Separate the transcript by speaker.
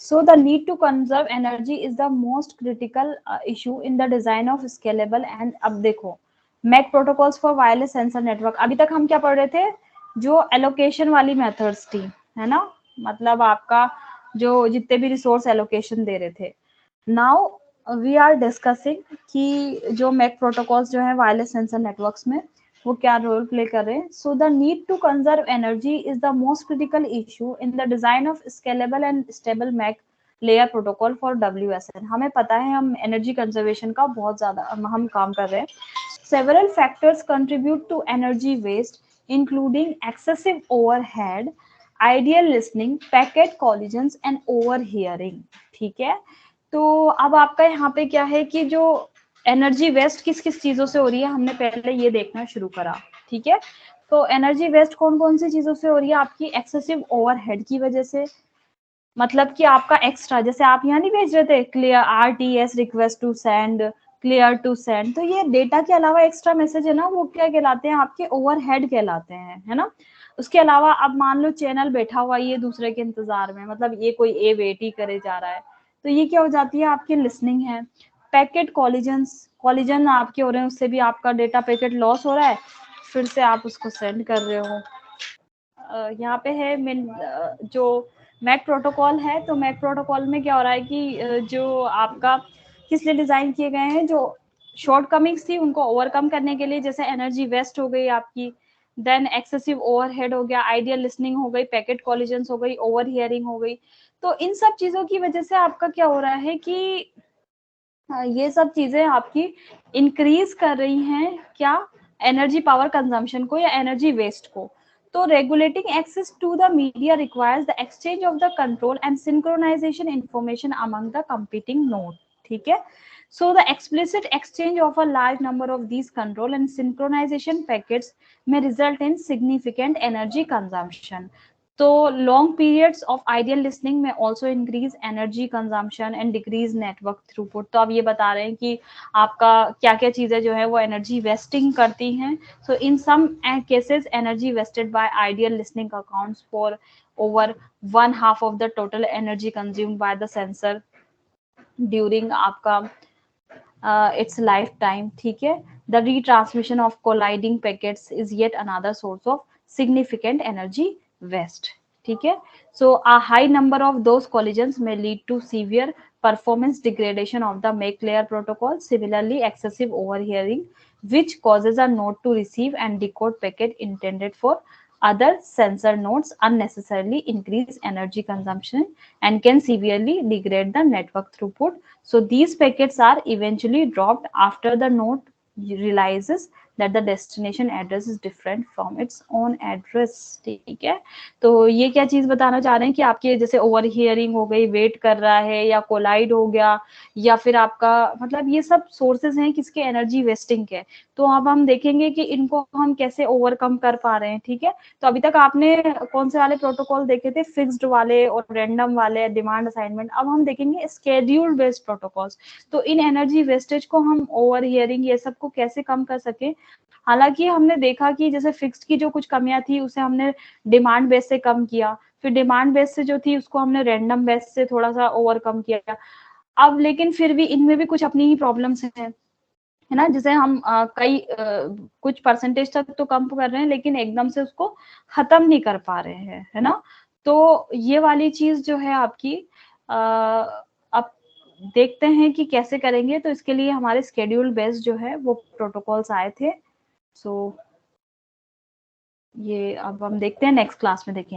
Speaker 1: So the need to conserve energy is the most critical issue in the design of scalable and अब देखो MAC protocols for wireless sensor network. अभी तक हम क्या पढ़ रहे थे, जो एलोकेशन वाली मेथड्स थी, है ना, मतलब आपका जो जितने भी रिसोर्स एलोकेशन दे रहे थे। नाउ वी आर डिस्कसिंग कि जो मैक प्रोटोकॉल्स जो है वायरलेस सेंसर नेटवर्क्स में वो क्या रोल प्ले कर रहे हैं। So the need to conserve energy is the most critical issue in the design of scalable and stable MAC layer protocol for WSN। हमें पता है हम एनर्जी कंजर्वेशन का बहुत ज्यादा हम काम कर रहे हैं। Several factors contribute to energy waste including excessive overhead, ideal listening, packet collisions and overhearing. ठीक है, तो अब आपका यहाँ पे क्या है कि जो एनर्जी वेस्ट किस किस चीजों से हो रही है, हमने पहले ये देखना शुरू करा। ठीक है, तो एनर्जी वेस्ट कौन कौन सी चीजों से हो रही है, आपकी एक्सेसिव ओवरहेड की वजह से, मतलब कि आपका एक्स्ट्रा, जैसे आप यहाँ नहीं भेज रहे थे clear RTS request to send, clear to send, तो ये डेटा के अलावा एक्स्ट्रा मैसेज है ना, वो क्या कहलाते हैं, आपके ओवरहेड कहलाते हैं, है ना। उसके अलावा अब मान लो चैनल बैठा हुआ ये दूसरे के इंतजार में, मतलब ये कोई ए वेट ही करे जा रहा है, तो ये क्या हो जाती है, आपकी लिसनिंग है। पैकेट कॉलिजन आपके हो रहे हैं, उससे भी आपका डेटा पैकेट लॉस हो रहा है, फिर से आप उसको सेंड कर रहे हो। यहाँ पे है जो मैक प्रोटोकॉल है, तो मैक प्रोटोकॉल में क्या हो रहा है कि जो आपका किस लिए डिजाइन किए गए हैं, जो शॉर्ट कमिंग्स थी उनको ओवरकम करने के लिए, जैसे एनर्जी वेस्ट हो गई आपकी, देन एक्सेसिव ओवरहेड हो गया, आइडियल लिसनिंग हो गई, पैकेट कॉलिजन्स हो गई, ओवर हियरिंग हो गई। तो इन सब चीजों की वजह से आपका क्या हो रहा है कि ये सब चीजें आपकी इंक्रीज कर रही हैं क्या, एनर्जी पावर कंजम्पशन को या एनर्जी वेस्ट को। तो regulating access to the media requires the exchange of the control and synchronization information among the competing nodes। ठीक है, so the explicit exchange of a large number of these control and synchronization packets may result in significant energy consumption। तो long periods of ideal listening may also increase energy consumption and decrease network throughput। तो अब ये बता रहे हैं कि आपका क्या क्या चीजें जो है वो एनर्जी वेस्टिंग करती हैं। So in some cases, energy wasted by ideal listening accounts for over 1/2 of the total energy consumed by the sensor during आपका its lifetime। ठीक है, the retransmission of colliding packets is yet another source of significant energy waste। ठीक है, so a high number of those collisions may lead to severe performance degradation of the make layer protocol। Similarly, excessive overhearing which causes a node to receive and decode packet intended for other sensor nodes unnecessarily increase energy consumption and can severely degrade the network throughput। So these packets are eventually dropped after the node realizes that the destination address is different from its own address। ठीक है, तो ये क्या चीज बताना चाह रहे हैं कि आपके जैसे ओवर हियरिंग हो गई, वेट कर रहा है, या कोलाइड हो गया, या फिर आपका मतलब ये सब सोर्सेज हैं किसके, एनर्जी वेस्टिंग के। तो अब हम देखेंगे कि इनको हम कैसे ओवरकम कर पा रहे हैं। ठीक है, तो अभी तक आपने कौन से वाले प्रोटोकॉल देखे थे, फिक्स्ड वाले और रैंडम वाले, डिमांड असाइनमेंट। अब हम देखेंगे स्केड्यूल्ड बेस्ड प्रोटोकॉल्स। तो इन एनर्जी वेस्टेज को हम ओवर हियरिंग ये सब को कैसे कम कर सके। हालांकि हमने देखा कि जैसे फिक्स्ड की जो कुछ कमियां थी उसे हमने डिमांड बेस से कम किया, फिर डिमांड बेस से जो थी उसको हमने रैंडम बेस से थोड़ा सा ओवरकम किया। अब लेकिन फिर भी इनमें भी कुछ अपनी ही प्रॉब्लम्स हैं, है ना, जैसे हम कुछ परसेंटेज तक तो कम कर रहे हैं लेकिन एकदम से उसको खत्म नहीं कर पा रहे हैं, है ना। तो ये वाली चीज जो है आपकी अब देखते हैं कि कैसे करेंगे। तो इसके लिए हमारे स्केड्यूल बेस्ड जो है वो प्रोटोकॉल्स आए थे। सो ये अब हम देखते हैं नेक्स्ट क्लास में देखेंगे।